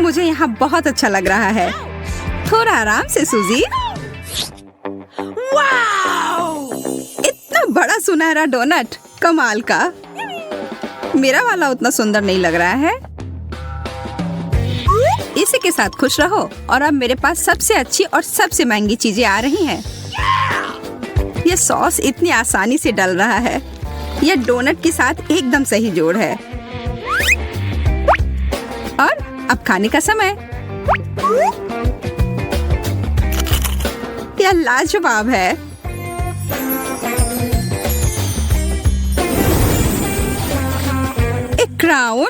मुझे यहाँ बहुत अच्छा लग रहा है। थोड़ा आराम से सूजी। इतना बड़ा सुनहरा डोनट, कमाल का। मेरा वाला उतना सुंदर नहीं लग रहा है। इसी के साथ खुश रहो। और अब मेरे पास सबसे अच्छी और सबसे महंगी चीजें आ रही हैं। यह सॉस इतनी आसानी से डल रहा है। यह डोनट के साथ एकदम सही जोड़ है। और अब खाने का समय। यह लाजवाब है। एक क्राउन,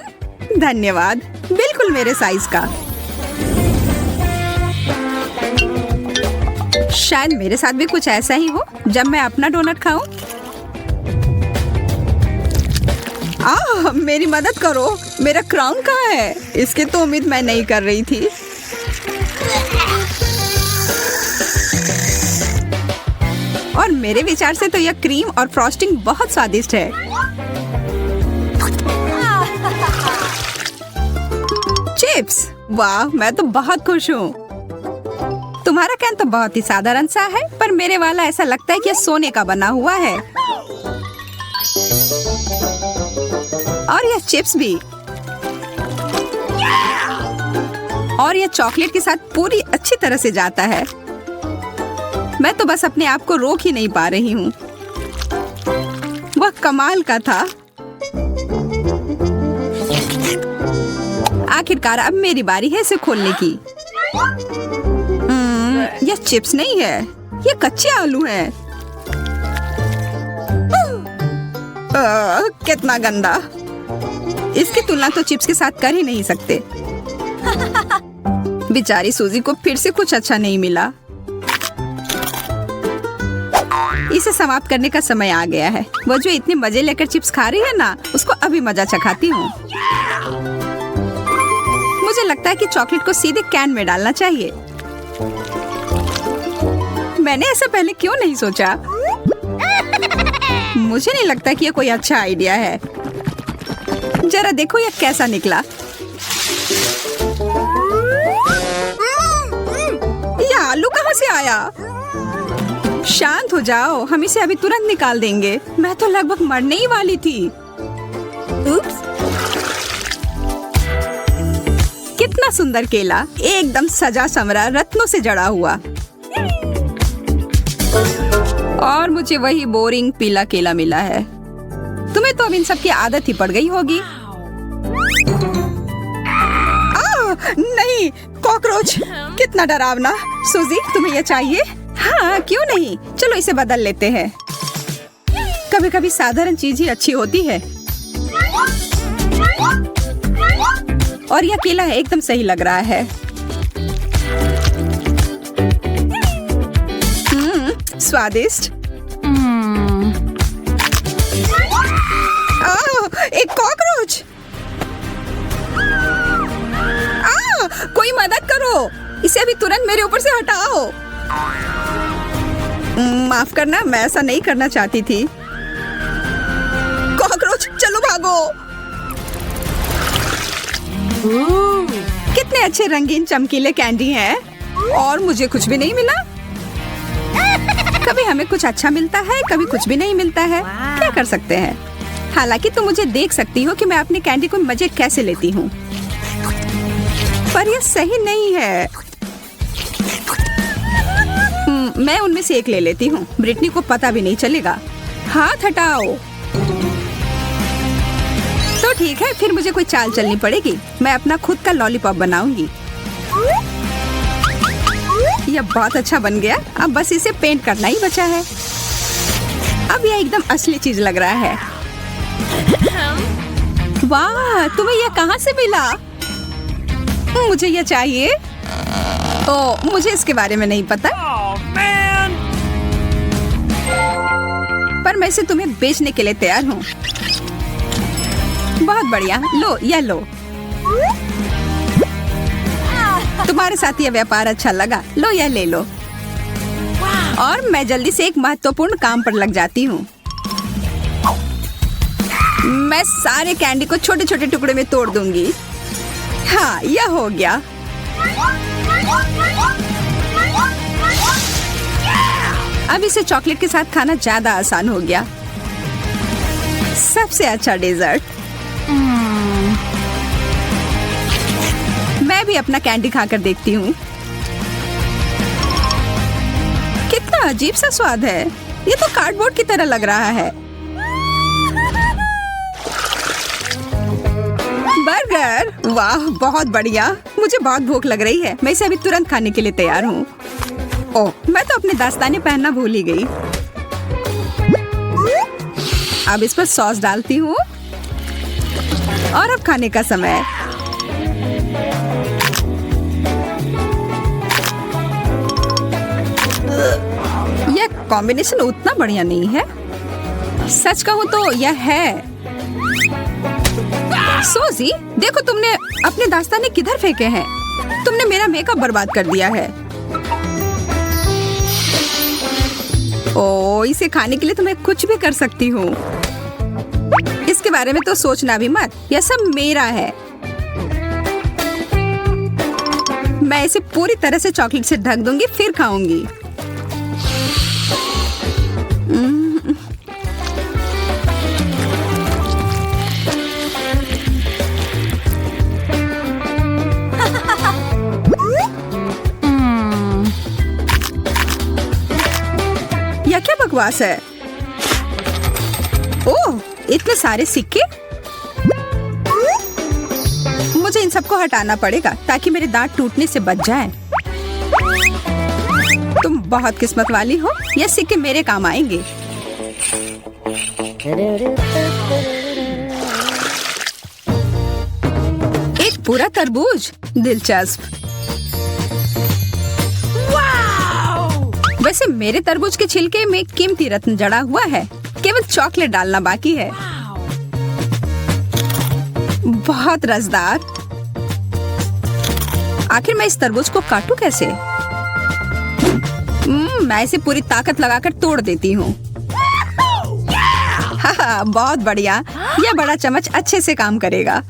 धन्यवाद, बिल्कुल मेरे साइज का। शायद मेरे साथ भी कुछ ऐसा ही हो जब मैं अपना डोनट खाऊं। मेरी मदद करो, मेरा क्राउन कहाँ है? इसकी तो उम्मीद मैं नहीं कर रही थी। और मेरे विचार से तो यह क्रीम और फ्रॉस्टिंग बहुत स्वादिष्ट है। चिप्स, वाह, मैं तो बहुत खुश हूँ। तुम्हारा कैन तो बहुत ही साधारण सा है, पर मेरे वाला ऐसा लगता है कि यह सोने का बना हुआ है। और यह चिप्स भी। और यह चॉकलेट के साथ पूरी अच्छी तरह से जाता है। मैं तो बस अपने आप को रोक ही नहीं पा रही हूँ। वह कमाल का था। आखिरकार अब मेरी बारी है इसे खोलने की। यह चिप्स नहीं है, ये कच्चे आलू हैं। कितना गंदा। इसकी तुलना तो चिप्स के साथ कर ही नहीं सकते। बेचारी सूजी को फिर से कुछ अच्छा नहीं मिला। इसे समाप्त करने का समय आ गया है। वो जो इतने मजे लेकर चिप्स खा रही है ना, उसको अभी मजा चखाती हूँ। मुझे लगता है कि चॉकलेट को सीधे कैन में डालना चाहिए। मैंने ऐसा पहले क्यों नहीं सोचा? मुझे नहीं लगता कि यह कोई अच्छा आइडिया है। जरा देखो यह कैसा निकला। यह आलू कहाँ से आया? शांत हो जाओ, हम इसे अभी तुरंत निकाल देंगे। मैं तो लगभग मरने ही वाली थी। उप्स। कितना सुंदर केला, एकदम सजा संवरा, रत्नों से जड़ा हुआ। और मुझे वही बोरिंग पीला केला मिला है। तुम्हें तो अब इन सब की आदत ही पड़ गई होगी। नहीं, कॉकरोच, कितना डरावना। सूजी, तुम्हें यह चाहिए? हाँ, क्यों नहीं, चलो इसे बदल लेते हैं। कभी कभी साधारण चीज ही अच्छी होती है। और यह केला एकदम सही लग रहा है। स्वादिष्ट। एक कॉकरोच। कोई मदद करो, इसे अभी तुरंत मेरे ऊपर से हटाओ। माफ करना, मैं ऐसा नहीं करना चाहती थी। कॉकरोच, चलो भागो। कितने अच्छे रंगीन चमकीले कैंडी हैं। और मुझे कुछ भी नहीं मिला। कभी हमें कुछ अच्छा मिलता है, कभी कुछ भी नहीं मिलता है। क्या कर सकते हैं? हालांकि तुम मुझे देख सकती हो कि मैं अपनी कैंडी को मजे कैसे लेती हूँ, पर यह सही नहीं है। मैं उनमें से एक ले लेती हूँ। ब्रिटनी को पता भी नहीं चलेगा। हाथ हटाओ। तो ठीक है, फिर मुझे कोई चाल चलनी पड़ेगी। मैं अपना खुद का लॉलीपॉप बनाऊंगी। यह बहुत अच्छा बन गया। अब बस इसे पेंट करना ही बचा है। अब यह एकदम असली चीज लग रहा है। वाह, तुम्हें यह कहाँ से मिला? मुझे यह चाहिए। ओह, मुझे इसके बारे में नहीं पता। पर मैं इसे तुम्हें बेचने के लिए तैयार हूँ। बहुत बढ़िया, लो, यह लो। तुम्हारे साथ यह व्यापार अच्छा लगा। लो, यह ले लो। और मैं जल्दी से एक महत्वपूर्ण काम पर लग जाती हूँ। मैं सारे कैंडी को छोटे छोटे टुकड़े में तोड़ दूंगी। हाँ, यह हो गया। अब इसे चॉकलेट के साथ खाना ज्यादा आसान हो गया। सबसे अच्छा डेजर्ट। मैं भी अपना कैंडी खाकर देखती हूँ। कितना अजीब सा स्वाद है। ये तो कार्डबोर्ड की तरह लग रहा है। बर्गर, वाह बहुत बढ़िया। मुझे बहुत भूख लग रही है। मैं इसे अभी तुरंत खाने के लिए तैयार हूँ। ओह, मैं तो अपने दस्ताने पहनना भूल ही गई। अब इस पर सॉस डालती हूँ और अब खाने का समय। यह कॉम्बिनेशन उतना बढ़िया नहीं है। सच कहूँ तो यह है। सोजी, देखो तुमने अपने दस्ताने किधर फेंके हैं। तुमने मेरा मेकअप बर्बाद कर दिया है। ओ, इसे खाने के लिए तो मैं कुछ भी कर सकती हूँ। इसके बारे में तो सोचना भी मत। यह सब मेरा है। मैं इसे पूरी तरह से चॉकलेट से ढक दूंगी, फिर खाऊंगी। यह क्या बकवास है? ओह, इतने सारे सिक्के। मुझे इन सबको हटाना पड़ेगा ताकि मेरे दांत टूटने से बच जाएं। तुम बहुत किस्मत वाली हो। ये सिक्के मेरे काम आएंगे। एक पूरा तरबूज, दिलचस्प। वैसे मेरे तरबूज के छिलके में कीमती रत्न जड़ा हुआ है। केवल चॉकलेट डालना बाकी है। बहुत रसदार। आखिर मैं इस तरबूज को काटूं कैसे? मैं इसे पूरी ताकत लगाकर तोड़ देती हूँ। हाँ, बहुत बढ़िया। यह बड़ा चम्मच अच्छे से काम करेगा।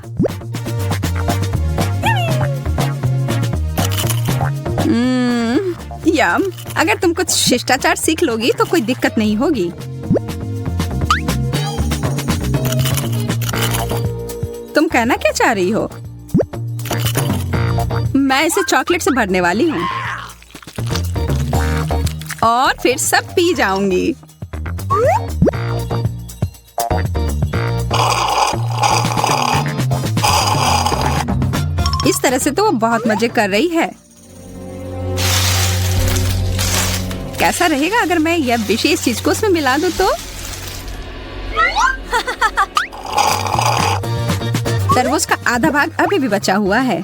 यम, अगर तुम कुछ शिष्टाचार सीख लोगी तो कोई दिक्कत नहीं होगी। तुम कहना क्या चाह रही हो? मैं इसे चॉकलेट से भरने वाली हूँ और फिर सब पी जाऊंगी। इस तरह से तो वो बहुत मजे कर रही है। कैसा रहेगा अगर मैं यह विशेष चीज को उसमें मिला दूं तो? तरबूज का आधा भाग अभी भी बचा हुआ है।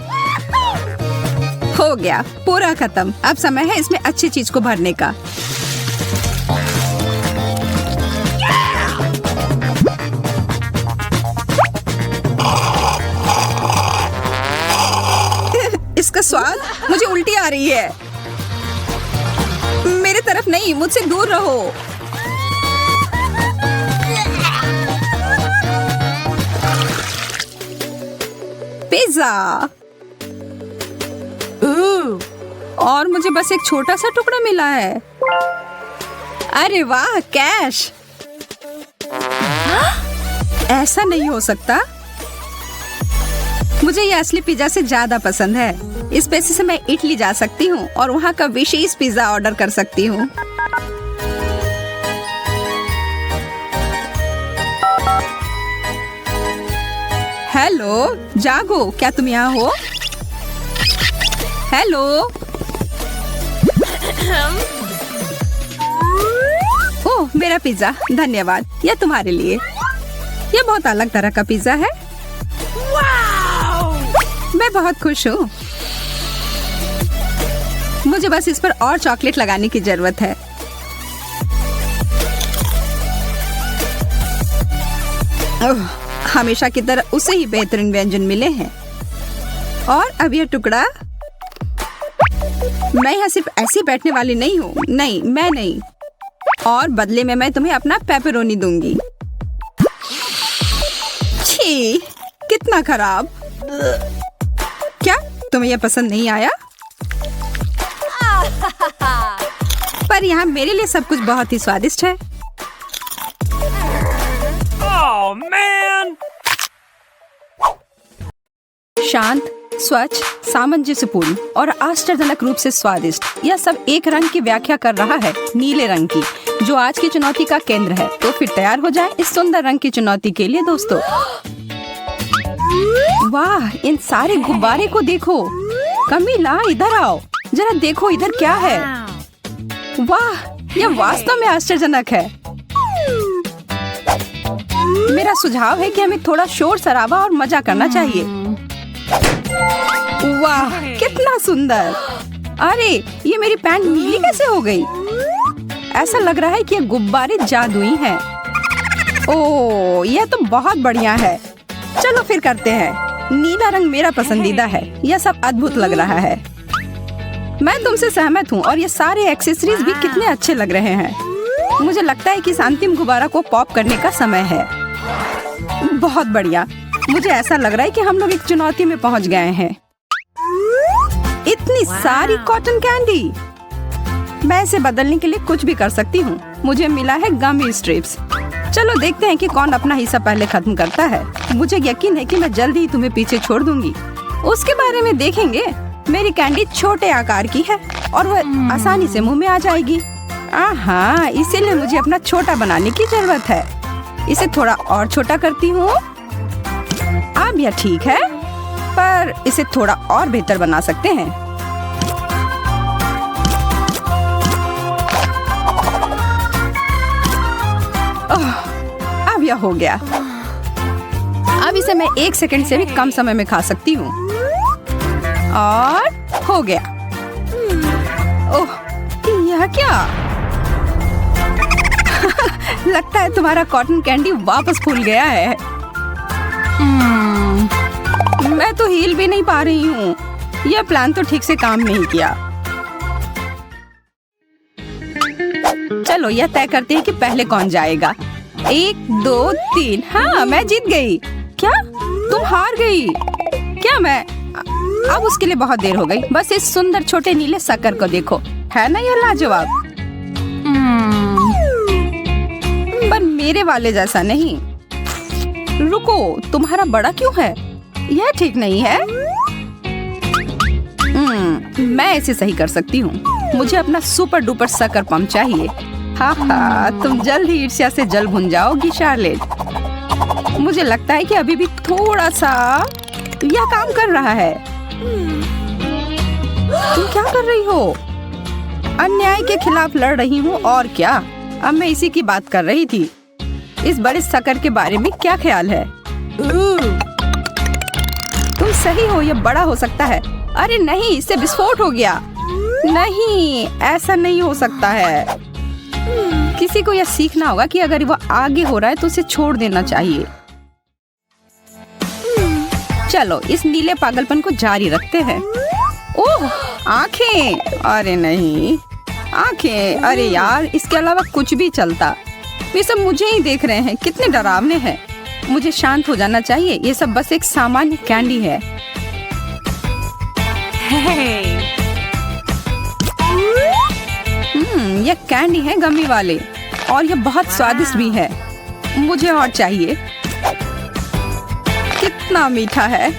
हो गया, पूरा खत्म। अब समय है इसमें अच्छी चीज को भरने का। इसका स्वाद, मुझे उल्टी आ रही है। मेरे तरफ नहीं, मुझसे दूर रहो। पिज्जा। और मुझे बस एक छोटा सा टुकड़ा मिला है। अरे वाह, कैश। ऐसा नहीं हो सकता। मुझे ये असली पिज्जा से ज्यादा पसंद है। इस पैसे से मैं इटली जा सकती हूँ और वहाँ का विशेष पिज्जा ऑर्डर कर सकती हूँ। हेलो, जागो, क्या तुम यहाँ हो? हेलो। ओह, मेरा पिज्जा, धन्यवाद। यह तुम्हारे लिए। यह बहुत अलग तरह का पिज्जा है। मैं बहुत खुश हूँ। मुझे बस इस पर और चॉकलेट लगाने की जरूरत है। ओह, हमेशा की तरह उसे ही बेहतरीन व्यंजन मिले हैं। और अब यह टुकड़ा। मैं यहाँ सिर्फ ऐसी बैठने वाली नहीं हूँ। नहीं, मैं नहीं। और बदले में मैं तुम्हें अपना पेपरोनी दूंगी। छी, कितना खराब। तुम्हें यह पसंद नहीं आया? पर यहाँ मेरे लिए सब कुछ बहुत ही स्वादिष्ट है। Oh, man! शांत, स्वच्छ, सामंजस्यपूर्ण और आश्चर्यजनक रूप से स्वादिष्ट, यह सब एक रंग की व्याख्या कर रहा है, नीले रंग की, जो आज की चुनौती का केंद्र है। तो फिर तैयार हो जाए इस सुंदर रंग की चुनौती के लिए दोस्तों। वाह, इन सारे गुब्बारे को देखो। कमीला, इधर आओ, जरा देखो इधर क्या है। वाह, यह वास्तव में आश्चर्यजनक है। मेरा सुझाव है कि हमें थोड़ा शोर शराबा और मजा करना चाहिए। वाह, कितना सुंदर। अरे, ये मेरी पैंट नीली कैसे हो गई? ऐसा लग रहा है कि ये गुब्बारे जादुई हैं। ओह, यह तो बहुत बढ़िया है। चलो फिर करते हैं। नीला रंग मेरा पसंदीदा है। यह सब अद्भुत लग रहा है। मैं तुमसे सहमत हूँ और ये सारे एक्सेसरीज भी कितने अच्छे लग रहे हैं। मुझे लगता है कि इस अंतिम गुब्बारा को पॉप करने का समय है। बहुत बढ़िया। मुझे ऐसा लग रहा है कि हम लोग एक चुनौती में पहुँच गए हैं। इतनी सारी कॉटन कैंडी। मैं इसे बदलने के लिए कुछ भी कर सकती हूँ। मुझे मिला है गमी स्ट्रिप्स। चलो देखते हैं कि कौन अपना हिस्सा पहले खत्म करता है। मुझे यकीन है कि मैं जल्दी ही तुम्हें पीछे छोड़ दूंगी। उसके बारे में देखेंगे। मेरी कैंडी छोटे आकार की है और वह आसानी से मुंह में आ जाएगी। आहा, इसीलिए मुझे अपना छोटा बनाने की जरूरत है। इसे थोड़ा और छोटा करती हूँ। अब यह ठीक है, पर इसे थोड़ा और बेहतर बना सकते हैं। अब यह हो गया। अब इसे मैं 1 सेकंड से भी कम समय में खा सकती हूँ। और हो गया। ओह, यह क्या? लगता है तुम्हारा कॉटन कैंडी वापस फूल गया है। मैं तो हिल भी नहीं पा रही हूँ। यह प्लान तो ठीक से काम नहीं किया। चलो यह तय करते हैं कि पहले कौन जाएगा। 1, 2, 3। हाँ, मैं जीत गई। क्या? तुम हार गई? क्या मैं? अब उसके लिए बहुत देर हो गई। बस इस सुंदर छोटे नीले शक्कर को देखो। है ना यह लाजवाब? पर मेरे वाले जैसा नहीं। रुको, तुम्हारा बड़ा क्यों है? यह ठीक नहीं है। मैं इसे सही कर सकती हूँ। मुझे अपना सुपर डुपर शक्कर पंप चाहिए। हाँ, तुम जल्द ही ईर्ष्या से जल भुन जाओगी शार्लेट। मुझे लगता है कि अभी भी थोड़ा सा यह काम कर रहा है। तुम क्या कर रही हो? अन्याय के खिलाफ लड़ रही हूँ और क्या। अब मैं इसी की बात कर रही थी। इस बड़े शक्कर के बारे में क्या ख्याल है? तुम सही हो, यह बड़ा हो सकता है। अरे नहीं, इससे विस्फोट हो गया। नहीं, ऐसा नहीं हो सकता है। किसी को यह सीखना होगा कि अगर वो आगे हो रहा है तो उसे छोड़ देना चाहिए। चलो इस नीले पागलपन को जारी रखते हैं। ओह, आंखें। अरे नहीं, आंखें। अरे यार, इसके अलावा कुछ भी चलता। वे सब मुझे ही देख रहे हैं। कितने डरावने हैं। मुझे शांत हो जाना चाहिए। ये सब बस एक सामान्य कैंडी है। यह कैंडी है गमी वाले और यह बहुत स्वादिष्ट भी है। मुझे और चाहिए। कितना मीठा है।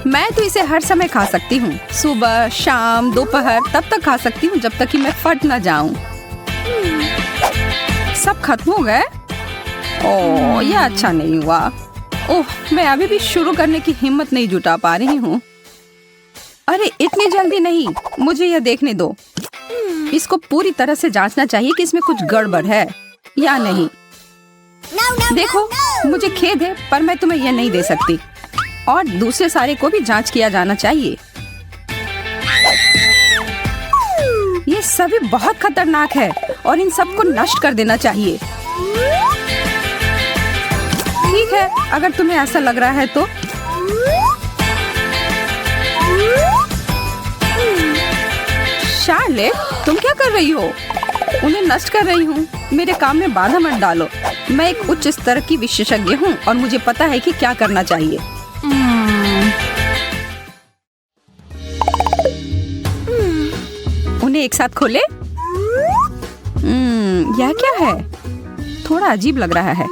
मैं तो इसे हर समय खा सकती हूँ। सुबह, शाम, दोपहर, तब तक खा सकती हूँ जब तक कि मैं फट न जाऊं। सब खत्म हो गए। ओह, यह अच्छा नहीं हुआ। ओह, मैं अभी भी शुरू करने की हिम्मत नहीं जुटा पा रही हूँ। अरे इतनी जल्दी नहीं, मुझे यह देखने दो। इसको पूरी तरह से जांचना चाहिए कि इसमें कुछ गड़बड़ है या नहीं। देखो, मुझे खेद है पर मैं तुम्हें यह नहीं दे सकती। और दूसरे सारे को भी जांच किया जाना चाहिए। ये सभी बहुत खतरनाक है और इन सबको नष्ट कर देना चाहिए। ठीक है, अगर तुम्हें ऐसा लग रहा है तो। शार्लेट, तुम क्या कर रही हो? उन्हें नष्ट कर रही हूँ। मेरे काम में बाधा मत डालो। मैं एक उच्च स्तर की विशेषज्ञ हूँ और मुझे पता है कि क्या करना चाहिए। एक साथ खोले? यह क्या है? थोड़ा अजीब लग रहा है।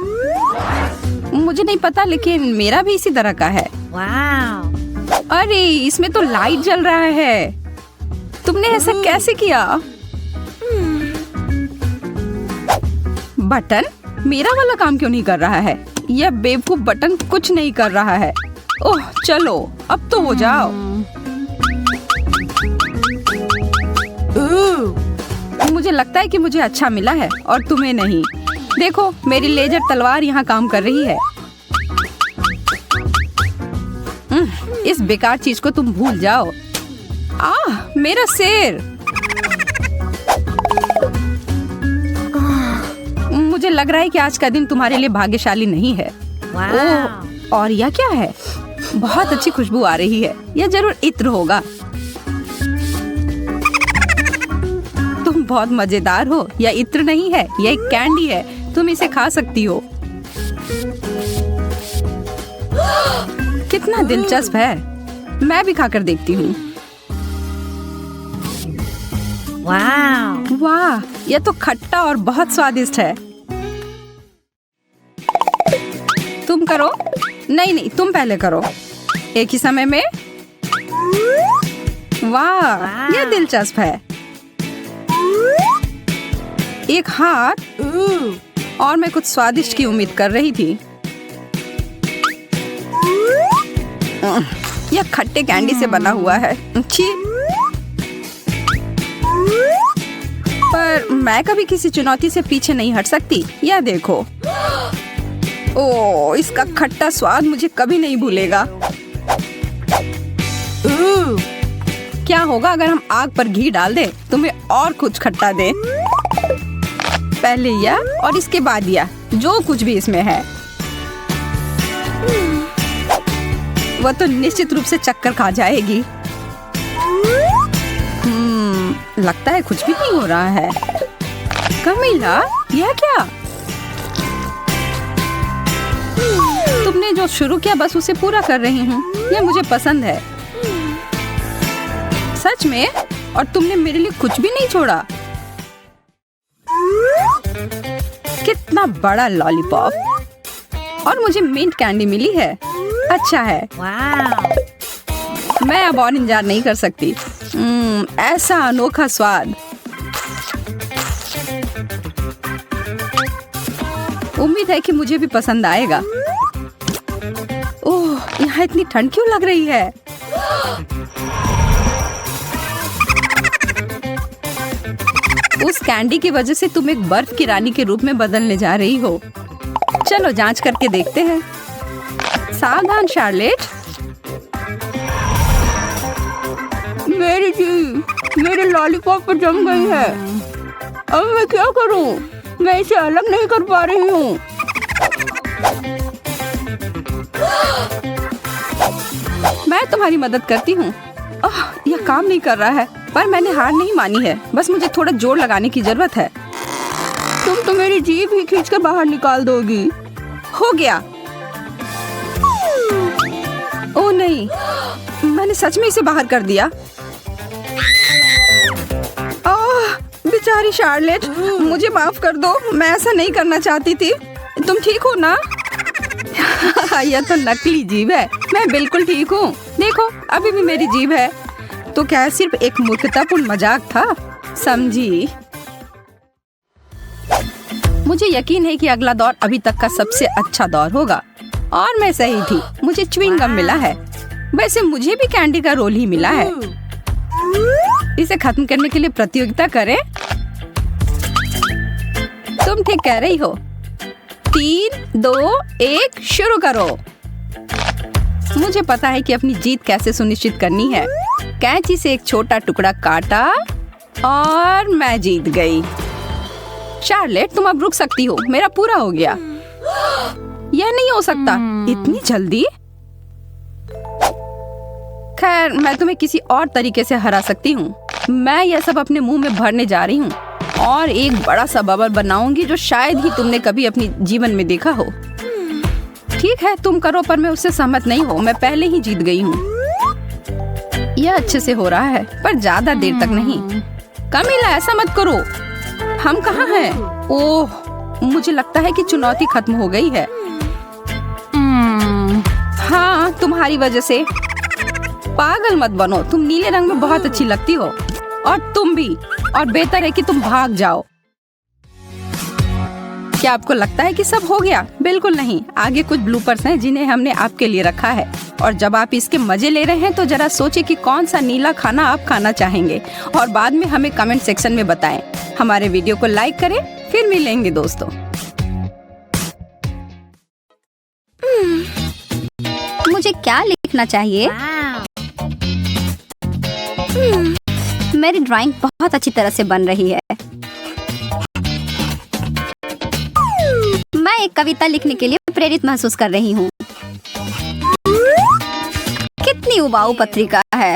मुझे नहीं पता, लेकिन मेरा भी इसी तरह का है। अरे इसमें तो लाइट जल रहा है। तुमने ऐसा कैसे किया? बटन मेरा वाला काम क्यों नहीं कर रहा है? यह बेवकूफ बटन कुछ नहीं कर रहा है। ओह चलो अब तो हो जाओ। मुझे लगता है कि मुझे अच्छा मिला है और तुम्हें नहीं। देखो मेरी लेजर तलवार यहाँ काम कर रही है। इस बेकार चीज को तुम भूल जाओ। मेरा सिर। मुझे लग रहा है कि आज का दिन तुम्हारे लिए भाग्यशाली नहीं है। ओह, और यह क्या है? बहुत अच्छी खुशबू आ रही है। यह जरूर इत्र होगा। तुम बहुत मजेदार हो। यह इत्र नहीं है, यह एक कैंडी है। तुम इसे खा सकती हो। कितना दिलचस्प है। मैं भी खाकर देखती हूँ। वाह, यह तो खट्टा और बहुत स्वादिष्ट है। तुम करो। नहीं, तुम पहले करो। एक ही समय में। वाह, यह दिलचस्प है। एक हाथ। और मैं कुछ स्वादिष्ट की उम्मीद कर रही थी। यह खट्टे कैंडी से बना हुआ है। छी। पर मैं कभी किसी चुनौती से पीछे नहीं हट सकती। यह देखो। ओह, इसका खट्टा स्वाद मुझे कभी नहीं भूलेगा। क्या होगा अगर हम आग पर घी डाल दें? तुम्हें और कुछ खट्टा दे। पहले यह और इसके बाद यह, जो कुछ भी इसमें है। वह तो निश्चित रूप से चक्कर खा जाएगी। लगता है कुछ भी नहीं हो रहा है। कमीला, यह क्या? तुमने जो शुरू किया बस उसे पूरा कर रही हूँ। यह मुझे पसंद है। सच में? और तुमने मेरे लिए कुछ भी नहीं छोड़ा। कितना बड़ा लॉलीपॉप। और मुझे मिंट कैंडी मिली है। अच्छा है। मैं अब और इंतजार नहीं कर सकती। ऐसा अनोखा स्वाद। उम्मीद है कि मुझे भी पसंद आएगा। ओह, यहाँ इतनी ठंड क्यों लग रही है? उस कैंडी की वजह से तुम एक बर्फ की रानी के रूप में बदलने जा रही हो। चलो जांच करके देखते हैं। सावधान शार्लेट। मेरी जी, मेरे लॉलीपॉप पर जम गई है। अब मैं क्या करूं? मैं इसे अलग नहीं कर पा रही हूँ। मैं तुम्हारी मदद करती हूँ। यह काम नहीं कर रहा है, पर मैंने हार नहीं मानी है। बस मुझे थोड़ा जोर लगाने की जरूरत है। तुम तो मेरी जीभ ही खींचकर बाहर निकाल दोगी। हो गया। ओह नहीं, मैंने सच में इसे बाहर कर दिया। बेचारी शार्लेट, मुझे माफ कर दो। मैं ऐसा नहीं करना चाहती थी। तुम ठीक हो ना? यह तो नकली जीभ है। मैं बिल्कुल ठीक हूँ। देखो, अभी भी मेरी जीभ है। तो क्या सिर्फ एक मूर्खतापूर्ण मजाक था? समझी? मुझे यकीन है कि अगला दौर अभी तक का सबसे अच्छा दौर होगा। और मैं सही थी। मुझे च्युइंग गम मिला है। वैसे मुझे भी कैंडी का रोल ही मिला है। इसे खत्म करने के लिए प्रतियोगिता करें। तुम ठीक कह रही हो। 3, 2, 1 शुरू करो। मुझे पता है कि अपनी जीत कैसे सुनिश्चित करनी है। कैंची से एक छोटा टुकड़ा काटा और मैं जीत गई। शार्लेट, तुम अब रुक सकती हो। मेरा पूरा हो गया। यह नहीं हो सकता। इतनी जल्दी? खैर, मैं तुम्हें किसी और तरीके से हरा सकती हूँ। मैं यह सब अपने मुंह में भरने जा रही हूँ और एक बड़ा सा बबल बनाऊंगी जो शायद ही तुमने कभी अपनी जीवन में देखा हो। ठीक है, तुम करो, पर मैं उससे सहमत नहीं हूँ। मैं पहले ही जीत गई हूँ। यह अच्छे से हो रहा है, पर ज्यादा देर तक नहीं। कमीला, ऐसा मत करो। हम कहाँ हैं? ओह, मुझे लगता है कि चुनौती खत्म हो गई है। हाँ, तुम्हारी वजह से। पागल मत बनो, तुम नीले रंग में बहुत अच्छी लगती हो। और तुम भी। और बेहतर है कि तुम भाग जाओ। क्या आपको लगता है कि सब हो गया? बिल्कुल नहीं, आगे कुछ ब्लूपर्स हैं जिन्हें हमने आपके लिए रखा है। और जब आप इसके मजे ले रहे हैं तो जरा सोचिए कि कौन सा नीला खाना आप खाना चाहेंगे और बाद में हमें कमेंट सेक्शन में बताएं। हमारे वीडियो को लाइक करें। फिर मिलेंगे दोस्तों। मुझे क्या लिखना चाहिए? मेरी ड्राइंग बहुत अच्छी तरह से बन रही है। मैं एक कविता लिखने के लिए प्रेरित महसूस कर रही हूँ। कितनी उबाऊ पत्रिका है।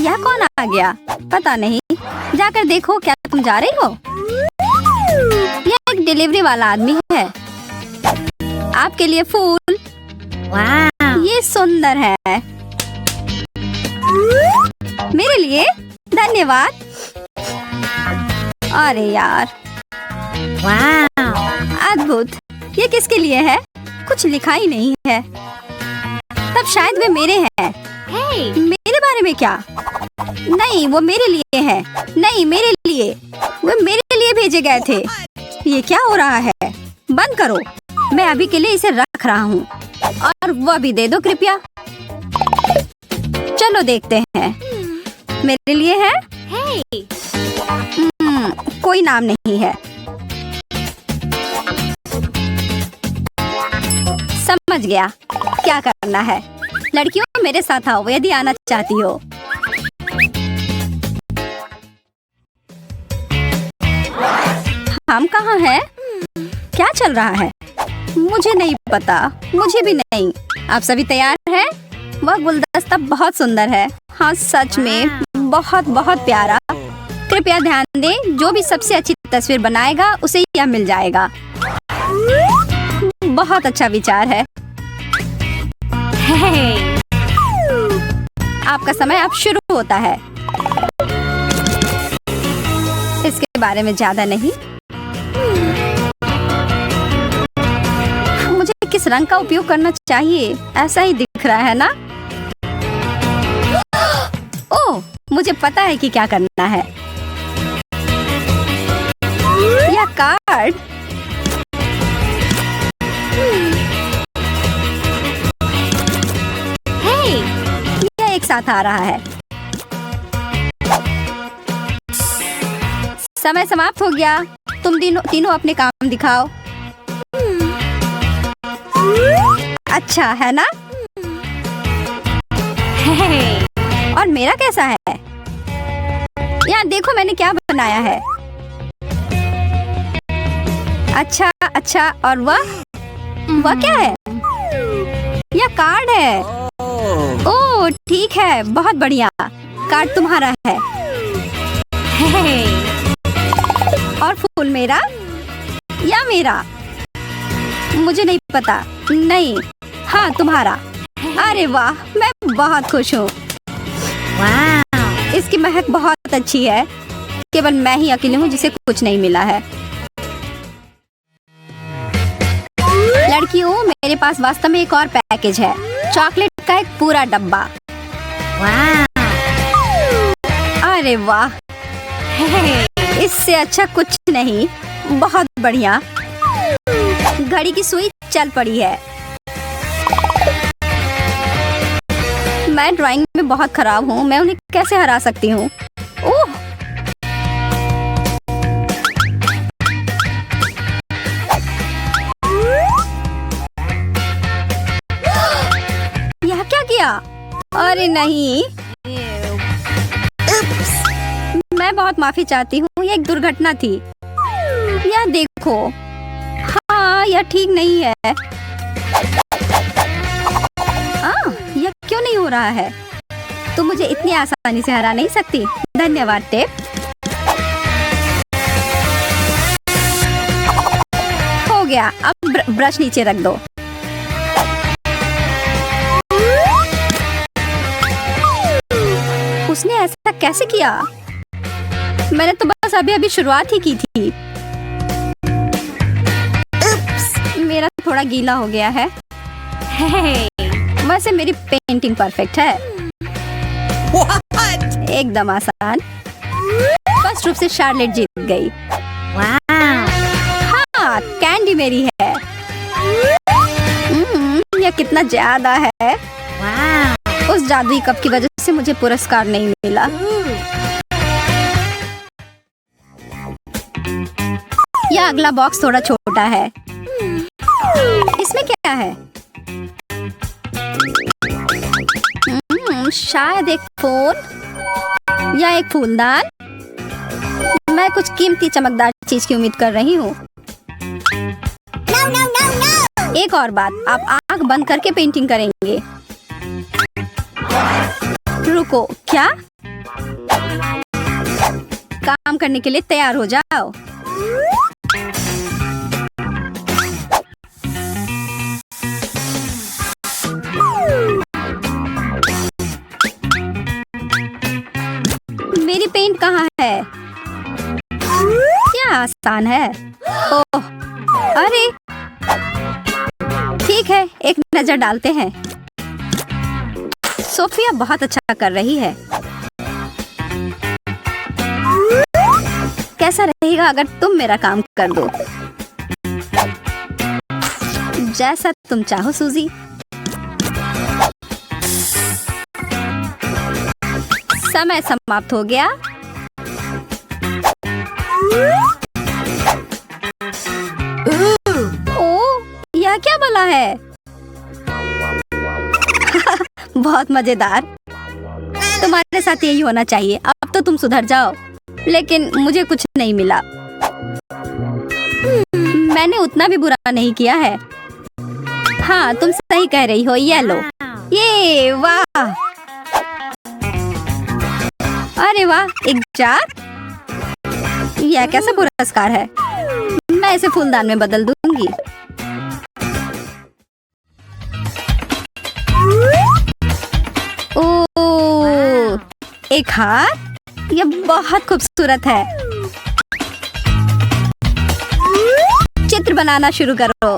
यह कौन आ गया? पता नहीं। जाकर देखो, क्या तुम जा रही हो? यह एक डिलीवरी वाला आदमी है। आपके लिए फूल। ये सुंदर है। मेरे लिए? धन्यवाद। अरे यार, अद्भुत। ये किसके लिए है? कुछ लिखा ही नहीं है। तब शायद वे मेरे हैं। मेरे बारे में क्या? नहीं, वो मेरे लिए है। नहीं, मेरे लिए। वो मेरे लिए भेजे गए थे। ये क्या हो रहा है? बंद करो। मैं अभी के लिए इसे रख रहा हूँ। और वह भी दे दो कृपया। चलो देखते हैं। मेरे लिए है? कोई नाम नहीं है। समझ गया क्या करना है। लड़कियों, मेरे साथ आओ यदि आना चाहती हो। हम कहाँ हैं? क्या चल रहा है? मुझे नहीं पता। मुझे भी नहीं। आप सभी तैयार हैं? वह गुलदस्ता बहुत सुंदर है। हाँ, सच में बहुत बहुत प्यारा। कृपया ध्यान दें, जो भी सबसे अच्छी तस्वीर बनाएगा उसे यह मिल जाएगा। बहुत अच्छा विचार है। आपका समय अब शुरू होता है। इसके बारे में ज्यादा नहीं। मुझे किस रंग का उपयोग करना चाहिए? ऐसा ही दिख रहा है ना? ओह, मुझे पता है कि क्या करना है। यह कार्ड। यह एक साथ आ रहा है। समय समाप्त हो गया। तुम तीनों अपने काम दिखाओ। अच्छा है ना? और मेरा कैसा है? यार देखो, मैंने क्या बनाया है। अच्छा अच्छा। और वह क्या है? यह कार्ड है। ओह ठीक है, बहुत बढ़िया। कार्ड तुम्हारा है। और फूल मेरा या मेरा? मुझे नहीं पता। नहीं, हाँ तुम्हारा। अरे वाह, मैं बहुत खुश हूँ। इसकी महक बहुत अच्छी है। केवल मैं ही अकेली हूँ जिसे कुछ नहीं मिला है। लड़कियों, मेरे पास वास्तव में एक और पैकेज है। चॉकलेट का एक पूरा डब्बा। अरे वाह, इससे अच्छा कुछ नहीं। बहुत बढ़िया। घड़ी की सुई चल पड़ी है। मैं ड्राइंग में बहुत खराब हूँ। मैं उन्हें कैसे हरा सकती हूँ? ओह, यह क्या किया? अरे नहीं। मैं बहुत माफी चाहती हूँ। यह एक दुर्घटना थी। यह देखो। हाँ, यह ठीक नहीं है। यह क्यों नहीं हो रहा है? तुम मुझे इतनी आसानी से हरा नहीं सकती। धन्यवाद टेप। हो गया। अब ब्रश नीचे रख दो। उसने ऐसा कैसे किया? मैंने तो बस अभी अभी शुरुआत ही की थी। मेरा थोड़ा गीला हो गया है। वैसे मेरी पेंटिंग परफेक्ट है। एकदम आसान। फर्स्ट रूप से शार्लेट जीत गई। हाँ, कैंडी मेरी है। यह कितना ज्यादा है। उस जादुई कप की वजह से मुझे पुरस्कार नहीं मिला। यह अगला बॉक्स थोड़ा छोटा है। इसमें क्या है? शायद एक फोन या एक फूलदान। मैं कुछ कीमती चमकदार चीज की उम्मीद कर रही हूँ। एक और बात, आप आंख बंद करके पेंटिंग करेंगे। रुको, क्या? काम करने के लिए तैयार हो जाओ। मेरी पेंट कहाँ है? क्या आसान है। ओह, अरे ठीक है, एक नजर डालते हैं। सोफिया बहुत अच्छा कर रही है। कैसा रहेगा अगर तुम मेरा काम कर दो? जैसा तुम चाहो सूजी। समय समाप्त हो गया। ओह, यह क्या भला है? बहुत मजेदार। तुम्हारे साथ यही होना चाहिए। अब तो तुम सुधर जाओ। लेकिन मुझे कुछ नहीं मिला। मैंने उतना भी बुरा नहीं किया है। हाँ, तुम सही कह रही हो। ये लो। ये वाह, अरे वाह, एक जार। यह कैसा पुरस्कार है? मैं इसे फूलदान में बदल दूंगी। ओह, एक हार। यह बहुत खूबसूरत है। चित्र बनाना शुरू करो।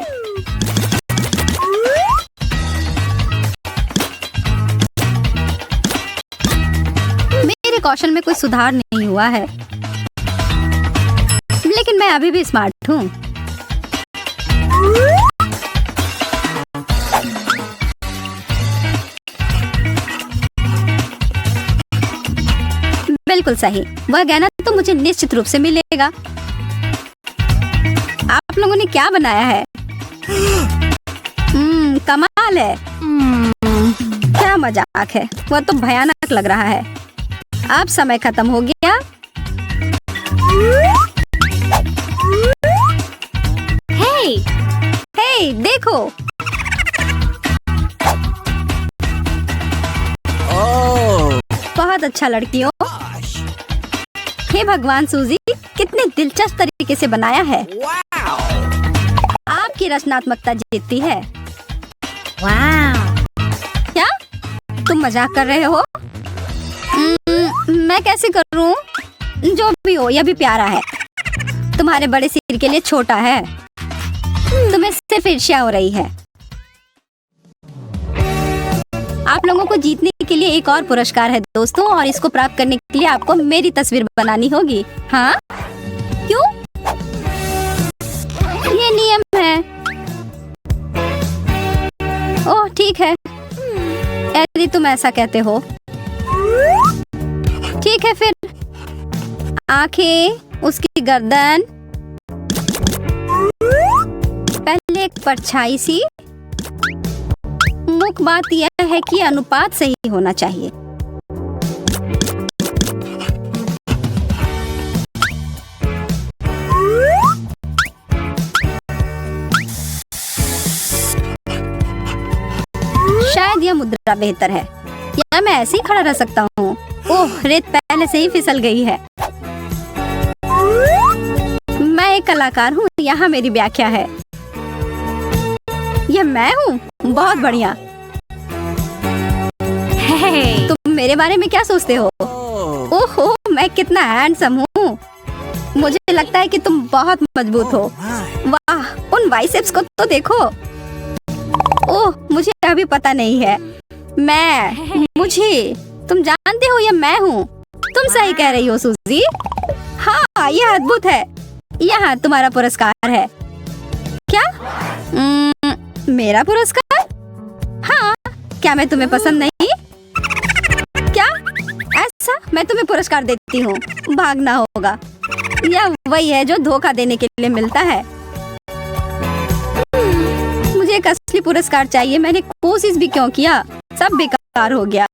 मेरे कौशल में कोई सुधार नहीं हुआ है, लेकिन मैं अभी भी स्मार्ट हूँ। बिल्कुल सही। वह गहना तो मुझे निश्चित रूप से मिलेगा। आप लोगों ने क्या बनाया है? कमाल है। क्या मजाक है। वह तो भयानक लग रहा है। अब समय खत्म हो गया। हे, देखो। बहुत अच्छा लड़कियों। हे भगवान, सूजी कितने दिलचस्प तरीके से बनाया है। आपकी रचनात्मकता जीतती है। क्या तुम मजाक कर रहे हो? मैं कैसे करूं? जो भी हो, यह भी प्यारा है। तुम्हारे बड़े सिर के लिए छोटा है। तुम्हें सिर्फ ईर्ष्या हो रही है। आप लोगों को जीतने के लिए एक और पुरस्कार है दोस्तों, और इसको प्राप्त करने के लिए आपको मेरी तस्वीर बनानी होगी। हाँ, क्यों? ये नियम है। ओह ठीक है, यदि तुम ऐसा कहते हो। ठीक है फिर। आंखें, उसकी गर्दन, पहले एक परछाई सी। मुख्य बात यह है कि अनुपात सही होना चाहिए। शायद यह मुद्रा बेहतर है, या मैं ऐसे ही खड़ा रह सकता हूँ। ओह, रेत पहले से ही फिसल गई है। मैं एक कलाकार हूँ, यहाँ मेरी व्याख्या है। यह मैं हूँ। बहुत बढ़िया। तुम मेरे बारे में क्या सोचते हो? ओहो, मैं कितना हैंडसम हूँ। मुझे लगता है कि तुम बहुत मजबूत हो। वाह, उन बाइसेप्स को तो देखो। ओह, मुझे अभी पता नहीं है। मुझे तुम जानते हो या मैं हूँ? तुम सही कह रही हो सूजी। हाँ, यह अद्भुत है। यहाँ तुम्हारा पुरस्कार है। क्या? मेरा पुरस्कार? हाँ, क्या मैं तुम्हें पसंद नहीं? क्या? ऐसा? मैं तुम्हें पुरस्कार देती हूँ। भागना होगा। यह वही है जो धोखा देने के लिए मिलता है। मुझे एक असली पुरस्कार चाहिए। मैंने कोशिश भी क्यों किया, सब बेकार हो गया।